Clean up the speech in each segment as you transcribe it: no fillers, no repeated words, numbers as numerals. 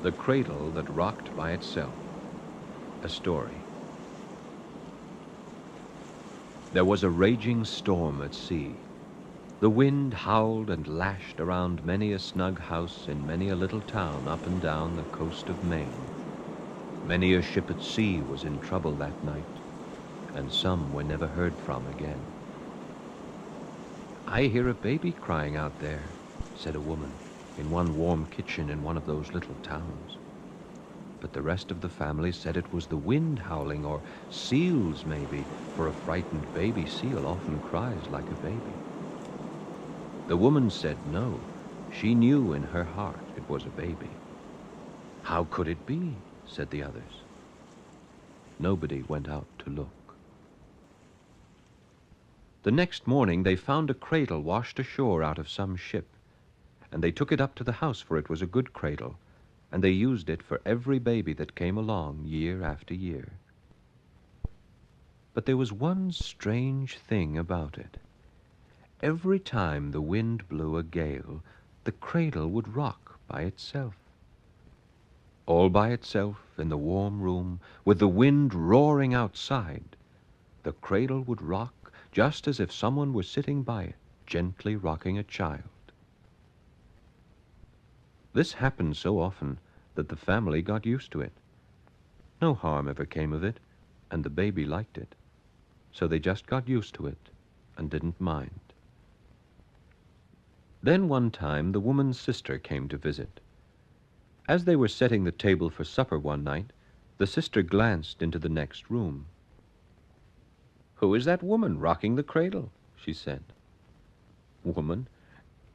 The Cradle That Rocked by Itself. A story. There was a raging storm at sea. The wind howled and lashed around many a snug house in many a little town up and down the coast of Maine. Many a ship at sea was in trouble that night, and some were never heard from again. "I hear a baby crying out there," said a woman in one warm kitchen in one of those little towns. But the rest of the family said it was the wind howling, or seals maybe, for a frightened baby seal often cries like a baby. The woman said no, she knew in her heart it was a baby. "How could it be?" said the others. Nobody went out to look. The next morning they found a cradle washed ashore out of some ship, and they took it up to the house, for it was a good cradle, and they used it for every baby that came along year after year. But there was one strange thing about it. Every time the wind blew a gale, the cradle would rock by itself. All by itself in the warm room, with the wind roaring outside, the cradle would rock just as if someone were sitting by it, gently rocking a child. This happened so often that the family got used to it. No harm ever came of it, and the baby liked it. So they just got used to it and didn't mind. Then one time the woman's sister came to visit. As they were setting the table for supper one night, the sister glanced into the next room. "Who is that woman rocking the cradle?" she said. "Woman?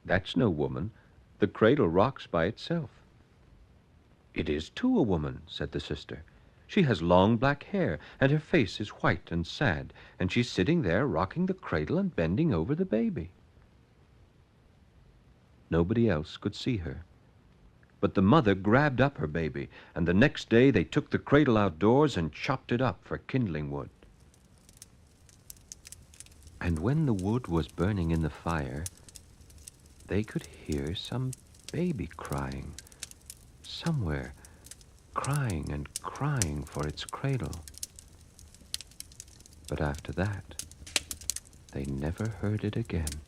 That's no woman. The cradle rocks by itself." "It is too a woman," said the sister. "She has long black hair, and her face is white and sad, and she's sitting there rocking the cradle and bending over the baby." Nobody else could see her. But the mother grabbed up her baby, and the next day they took the cradle outdoors and chopped it up for kindling wood. And when the wood was burning in the fire, they could hear some baby crying, somewhere, crying and crying for its cradle. But after that, they never heard it again.